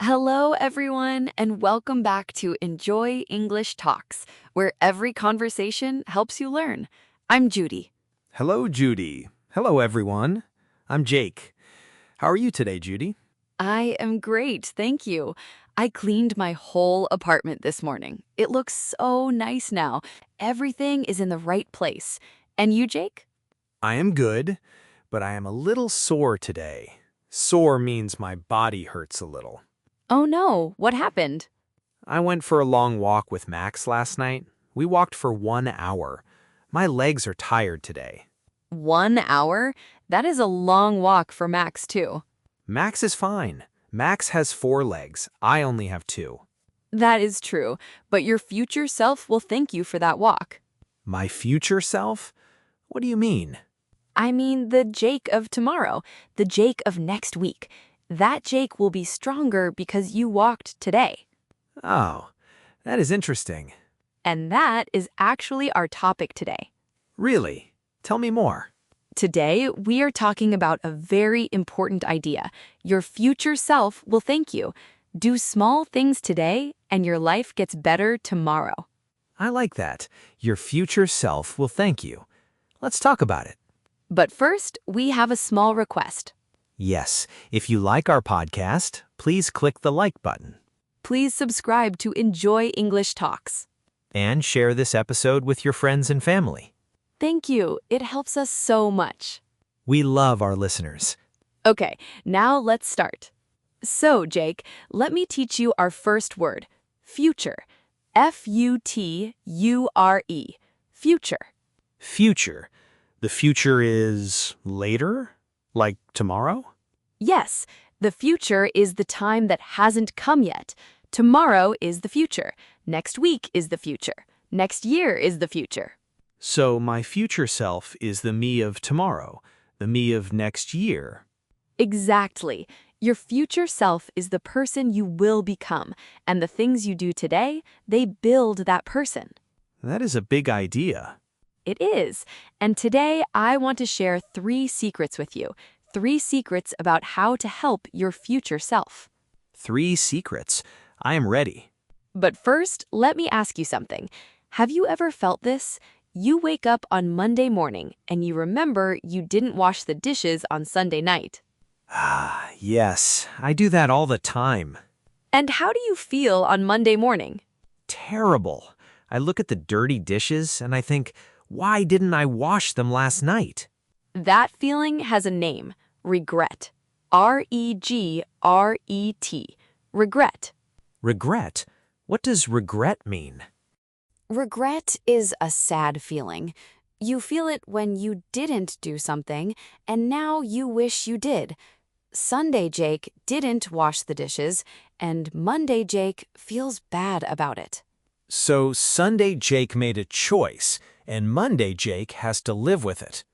Hello, everyone, and welcome back to Enjoy English Talks, where every conversation helps you learn. I'm Judy. Hello, Judy. Hello, everyone. I'm Jake. How are you today, Judy? I am great, thank you. I cleaned my whole apartment this morning. It looks so nice now. Everything is in the right place. And you, Jake? I am good, but I am a little sore today. Sore means my body hurts a little. Oh no, what happened? I went for a long walk with Max last night. We walked for 1 hour. My legs are tired today. 1 hour? That is a long walk for Max, too. Max is fine. Max has 4 legs. I only have 2. That is true, but your future self will thank you for that walk. My future self? What do you mean? I mean the Jake of tomorrow, the Jake of next week. That Jake will be stronger because you walked today. Oh, that is interesting. And that is actually our topic today. Really? Tell me more. Today, we are talking about a very important idea. Your future self will thank you. Do small things today, and your life gets better tomorrow. I like that. Your future self will thank you. Let's talk about it. But first, we have a small request. Yes, if you like our podcast, please click the like button. Please subscribe to Enjoy English Talks. And share this episode with your friends and family. Thank you. It helps us so much. We love our listeners. Okay, now let's start. So, Jake, let me teach you our first word, future. Future. Future. Future. The future is later? Like tomorrow? Yes, the future is the time that hasn't come yet. Tomorrow is the future. Next week is the future. Next year is the future. So my future self is the me of tomorrow, the me of next year. Exactly. Your future self is the person you will become, and the things you do today, they build that person. That is a big idea. It is. And today, I want to share 3 secrets with you. 3 secrets about how to help your future self. 3 secrets. I am ready. But first, let me ask you something. Have you ever felt this? You wake up on Monday morning and you remember you didn't wash the dishes on Sunday night. Ah, yes, I do that all the time. And how do you feel on Monday morning? Terrible. I look at the dirty dishes and I think, why didn't I wash them last night? That feeling has a name, regret. R-E-G-R-E-T. Regret. Regret? What does regret mean? Regret is a sad feeling. You feel it when you didn't do something, and now you wish you did. Sunday Jake didn't wash the dishes, and Monday Jake feels bad about it. So Sunday Jake made a choice, and Monday Jake has to live with it.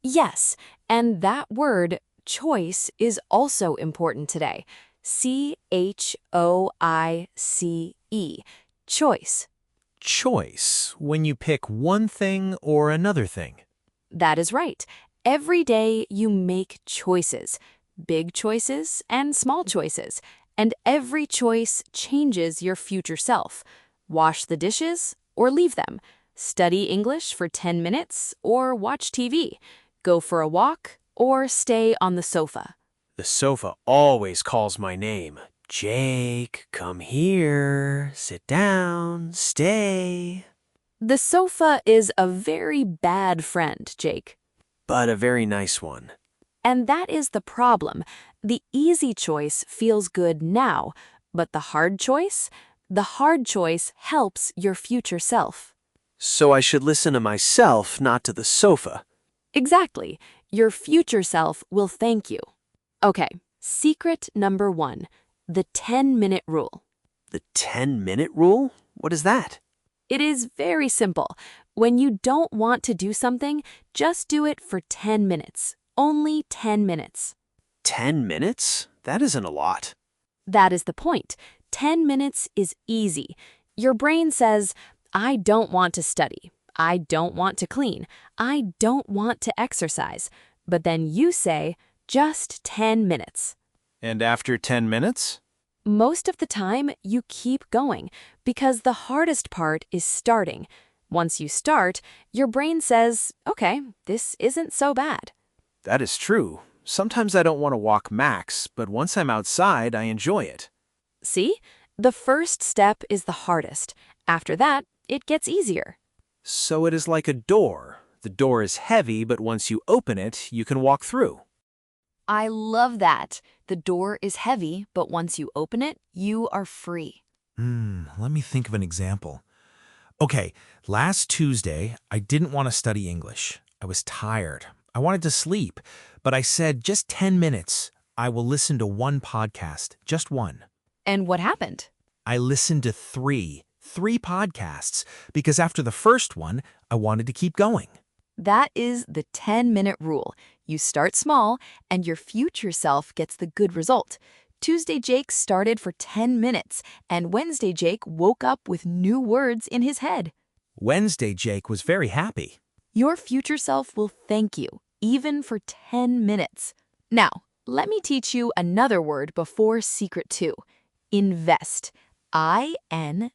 Yes, and that word, choice, is also important today. C-H-O-I-C-E. Choice. Choice, when you pick one thing or another thing. That is right. Every day you make choices, big choices and small choices, and every choice changes your future self. Wash the dishes or leave them. Study English for 10 minutes or watch TV. Go for a walk or stay on the sofa. The sofa always calls my name. Jake, come here, sit down, stay. The sofa is a very bad friend, Jake. But a very nice one. And that is the problem. The easy choice feels good now, but the hard choice helps your future self. So I should listen to myself, not to the sofa. Exactly. Your future self will thank you. Okay, secret number 1, the 10-minute rule. The 10-minute rule? What is that? It is very simple. When you don't want to do something, just do it for 10 minutes. Only 10 minutes. 10 minutes? That isn't a lot. That is the point. 10 minutes is easy. Your brain says, I don't want to study. I don't want to clean. I don't want to exercise. But then you say, just 10 minutes. And after 10 minutes? Most of the time, you keep going because the hardest part is starting. Once you start, your brain says, okay, this isn't so bad. That is true. Sometimes I don't want to walk max, but once I'm outside, I enjoy it. See? The first step is the hardest. After that, it gets easier. So it is like a door. The door is heavy, but once you open it, you can walk through. I love that. The door is heavy, but once you open it, you are free. Let me think of an example. Okay, last Tuesday, I didn't want to study English. I was tired. I wanted to sleep, but I said just 10 minutes. I will listen to one podcast, just one. And what happened? I listened to three podcasts, because after the first one, I wanted to keep going. That is the 10-minute rule. You start small, and your future self gets the good result. Tuesday Jake started for 10 minutes, and Wednesday Jake woke up with new words in his head. Wednesday, Jake was very happy. Your future self will thank you, even for 10 minutes. Now, let me teach you another word before Secret 2. Invest. I-N-V-E-S-T.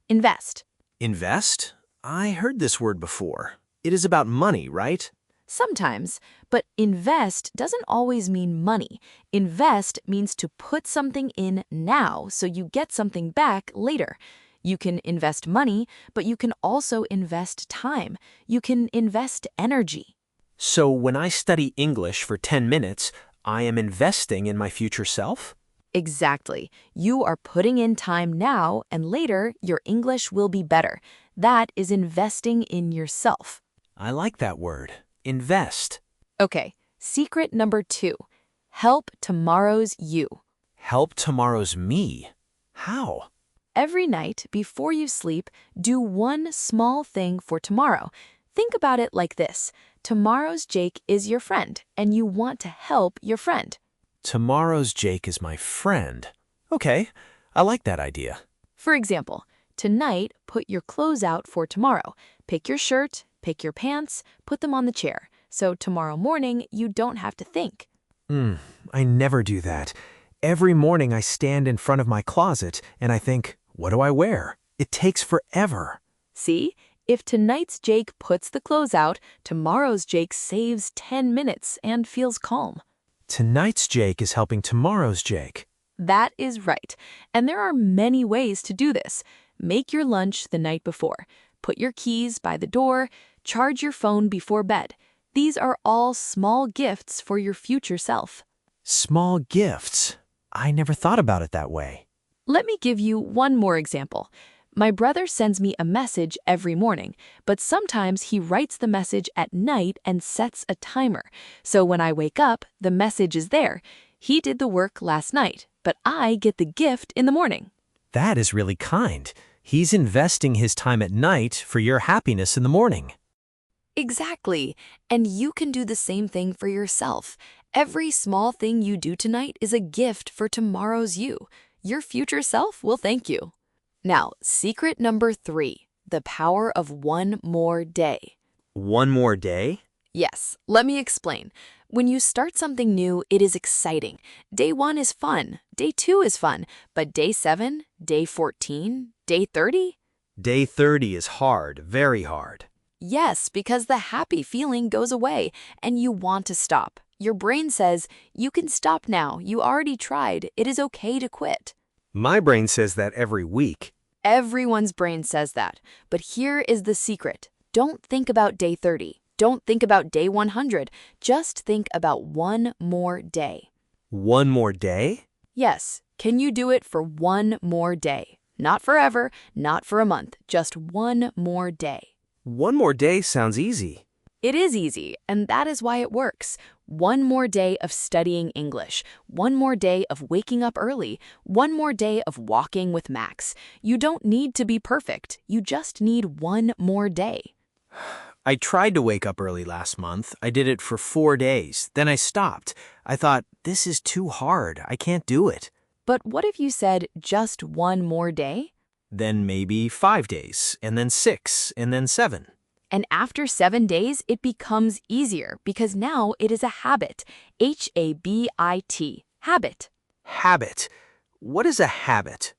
Invest. Invest? I heard this word before. It is about money, right? Sometimes, but invest doesn't always mean money. Invest means to put something in now so you get something back later. You can invest money, but you can also invest time. You can invest energy. So when I study English for 10 minutes, I am investing in my future self? Exactly. You are putting in time now, and later your English will be better. That is investing in yourself. I like that word. Invest. Okay, secret number 2. Help tomorrow's you. Help tomorrow's me. How? Every night before you sleep, do one small thing for tomorrow. Think about it like this. Tomorrow's Jake is your friend, and you want to help your friend. Tomorrow's Jake is my friend. Okay, I like that idea. For example, tonight, put your clothes out for tomorrow. Pick your shirt, pick your pants, put them on the chair. So tomorrow morning, you don't have to think. I never do that. Every morning I stand in front of my closet and I think, what do I wear? It takes forever. See? If tonight's Jake puts the clothes out, tomorrow's Jake saves 10 minutes and feels calm. Tonight's Jake is helping tomorrow's Jake. That is right. And there are many ways to do this. Make your lunch the night before. Put your keys by the door. Charge your phone before bed. These are all small gifts for your future self. Small gifts. I never thought about it that way. Let me give you one more example. My brother sends me a message every morning, but sometimes he writes the message at night and sets a timer. So when I wake up, the message is there. He did the work last night, but I get the gift in the morning. That is really kind. He's investing his time at night for your happiness in the morning. Exactly. And you can do the same thing for yourself. Every small thing you do tonight is a gift for tomorrow's you. Your future self will thank you. Now, secret number 3, the power of one more day. One more day? Yes, let me explain. When you start something new, it is exciting. Day 1 is fun, day 2 is fun, but day 7, day 14, day 30? Day 30 is hard, very hard. Yes, because the happy feeling goes away and you want to stop. Your brain says, you can stop now, you already tried, it is okay to quit. My brain says that every week. Everyone's brain says that, but here is the secret. Don't think about day 30. Don't think about day 100. Just think about one more day. One more day? Yes, can you do it for one more day? Not forever, not for a month, just one more day. One more day sounds easy. It is easy, and that is why it works. One more day of studying English. One more day of waking up early. One more day of walking with Max. You don't need to be perfect. You just need one more day. I tried to wake up early last month. I did it for 4 days. Then I stopped. I thought, this is too hard. I can't do it. But what if you said just one more day? Then maybe 5 days, and then 6, and then 7. And after 7 days, it becomes easier because now it is a habit. H-A-B-I-T, Habit. Habit. What is a habit?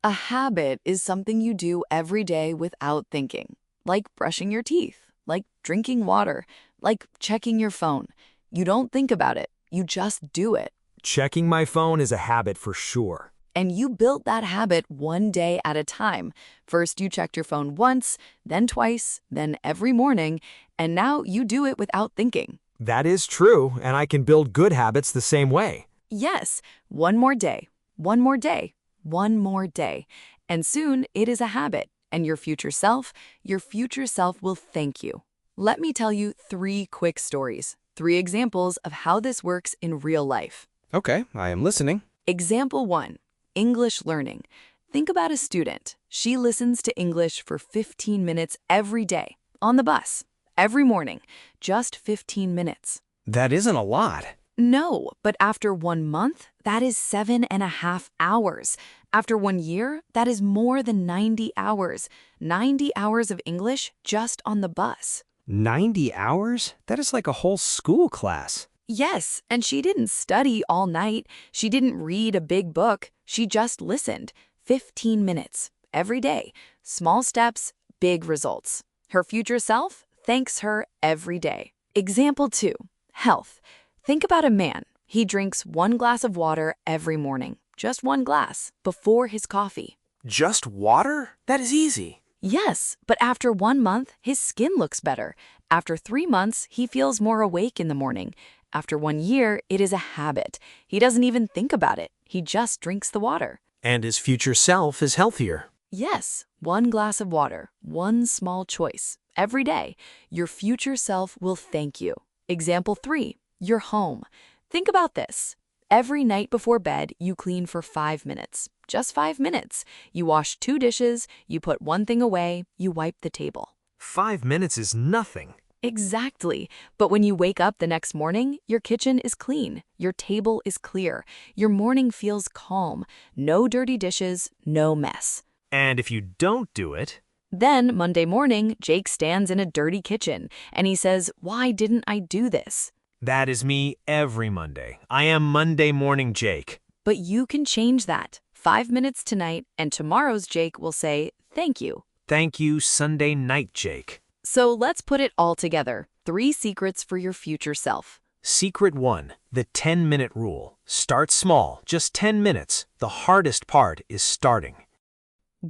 A habit is something you do every day without thinking, like brushing your teeth, like drinking water, like checking your phone. You don't think about it, you just do it. Checking my phone is a habit for sure. And you built that habit one day at a time. First, you checked your phone once, then twice, then every morning, and now you do it without thinking. That is true, and I can build good habits the same way. Yes, one more day, one more day, one more day. And soon it is a habit, and your future self will thank you. Let me tell you 3 quick stories, 3 examples of how this works in real life. Okay, I am listening. Example 1, English learning. Think about a student. She listens to English for 15 minutes every day, on the bus, every morning, just 15 minutes. That isn't a lot. No, but after 1 month, that is 7.5 hours. After 1 year, that is more than 90 hours. 90 hours of English just on the bus. 90 hours? That is like a whole school class. Yes, and she didn't study all night. She didn't read a big book. She just listened. 15 minutes, every day. Small steps, big results. Her future self thanks her every day. Example 2, health. Think about a man. He drinks 1 glass of water every morning, just 1 glass, before his coffee. Just water? That is easy. Yes, but after 1 month, his skin looks better. After 3 months, he feels more awake in the morning. After 1 year, it is a habit. He doesn't even think about it. He just drinks the water. And his future self is healthier. Yes, 1 glass of water, 1 small choice. Every day, your future self will thank you. Example 3, your home. Think about this. Every night before bed, you clean for 5 minutes. Just 5 minutes. You wash 2 dishes, you put 1 thing away, you wipe the table. 5 minutes is nothing. Exactly. But when you wake up the next morning, your kitchen is clean, your table is clear, your morning feels calm. No dirty dishes, no mess. And if you don't do it, Then, Monday morning, Jake stands in a dirty kitchen, and he says, "Why didn't I do this?" that is me every Monday. I am Monday morning Jake. But you can change that. 5 minutes tonight, and tomorrow's Jake will say, "Thank you." Thank you, Sunday night Jake. So let's put it all together. 3 secrets for your future self. Secret 1, the 10-minute rule. Start small, just 10 minutes. The hardest part is starting.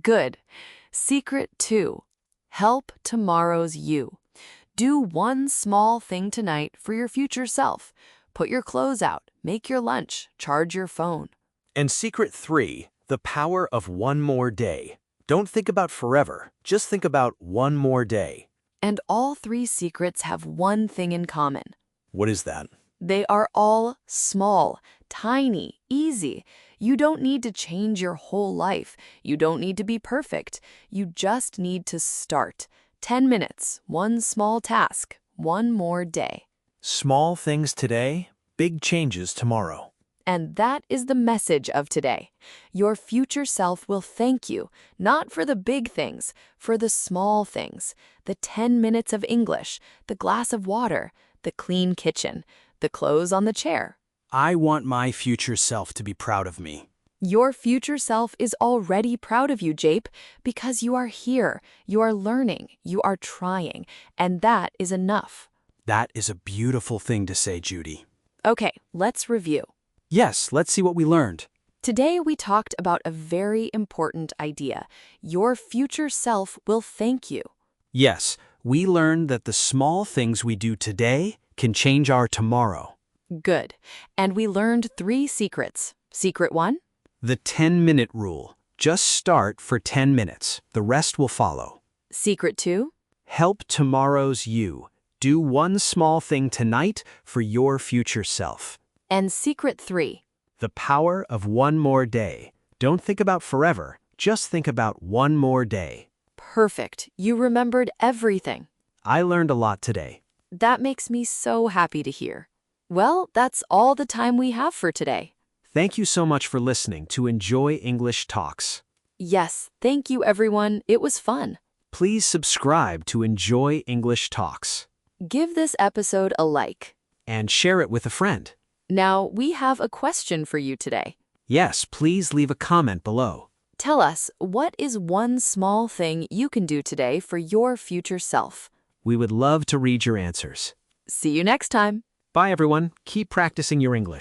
Good. Secret 2, help tomorrow's you. Do 1 small thing tonight for your future self. Put your clothes out, make your lunch, charge your phone. And secret 3, the power of 1 more day. Don't think about forever, just think about 1 more day. And all 3 secrets have one thing in common. What is that? They are all small, tiny, easy. You don't need to change your whole life. You don't need to be perfect. You just need to start. 10 minutes, 1 small task, 1 more day. Small things today, big changes tomorrow. And that is the message of today. Your future self will thank you, not for the big things, for the small things. The 10 minutes of English, the glass of water, the clean kitchen, the clothes on the chair. I want my future self to be proud of me. Your future self is already proud of you, Jape, because you are here, you are learning, you are trying, and that is enough. That is a beautiful thing to say, Judy. Okay, let's review. Yes, let's see what we learned. Today we talked about a very important idea. Your future self will thank you. Yes, we learned that the small things we do today can change our tomorrow. Good. And we learned 3 secrets. Secret 1? The 10-minute rule. Just start for 10 minutes. The rest will follow. Secret 2? Help tomorrow's you. Do 1 small thing tonight for your future self. And secret 3? The power of 1 more day. Don't think about forever. Just think about 1 more day. Perfect. You remembered everything. I learned a lot today. That makes me so happy to hear. Well, that's all the time we have for today. Thank you so much for listening to Enjoy English Talks. Yes, thank you everyone. It was fun. Please subscribe to Enjoy English Talks Give this episode a like. and share it with a friend. Now, we have a question for you today. Yes, please leave a comment below. Tell us, what is one small thing you can do today for your future self? We would love to read your answers. See you next time. Bye, everyone. Keep practicing your English.